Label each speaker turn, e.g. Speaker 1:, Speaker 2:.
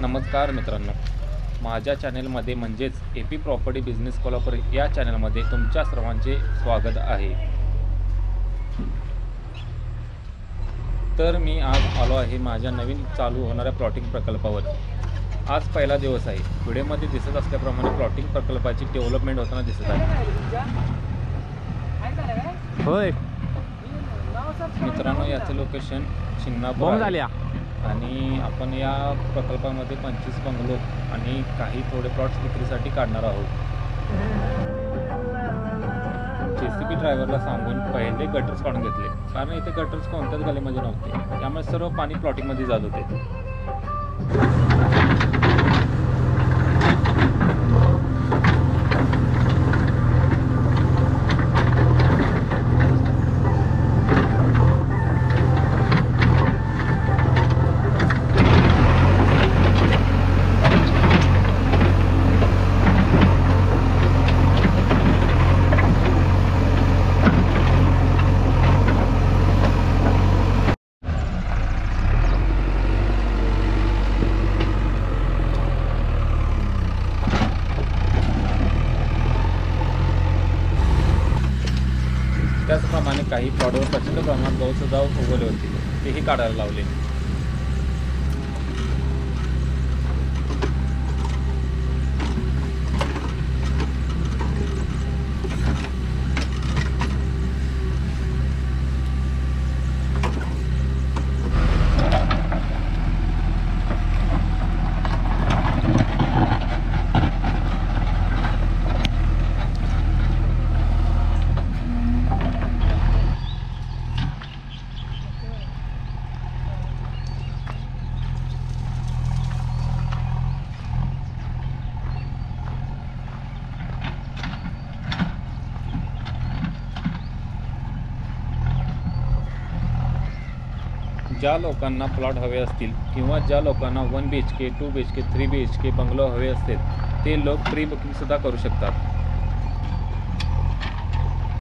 Speaker 1: नमस्कार मित्रांनो, माझ्या चॅनलमध्ये म्हणजेच AP प्रॉपर्टी बिझनेस कोल्हापूर या चॅनलमध्ये तुमच्या सर्वांचे स्वागत आहे। तर मी आज आलो आहे माझ्या नवीन चालू होणाऱ्या प्लॉटिंग प्रकल्पावर। आज पहिला दिवस आहे। व्हिडिओमध्ये दिसत असल्याप्रमाणे प्लॉटिंग प्रकल्पाची डेव्हलपमेंट होताना दिसत आहे।
Speaker 2: होय
Speaker 1: मित्रांनो, याचे लोकेशन शिंगणापूर आहे आणि आपण या प्रकल्पामध्ये 25 बंगलो आणि काही थोडे प्लॉट्स विक्रीसाठी काढणार आहोत। JCB ड्रायव्हरला सांगून पहिले गटर्स काढून घेतले, कारण इथे गटर्स कोणत्याच गलीमध्ये नव्हते, त्यामुळे सर्व पाणी प्लॉटिंगमध्ये जात होते। त्याचप्रमाणे काही प्लॉटवर प्रचंड प्रमाणात गवसुद्धा उगवले होते, तेही काढायला लावले। ज्या लोकांना प्लॉट हवे असतील किंवा ज्या लोकांना 1 BHK 2 BHK 3 BHK बंगलो हवे असतील ते लोक प्री बुकिंग सुद्धा करू शकतात।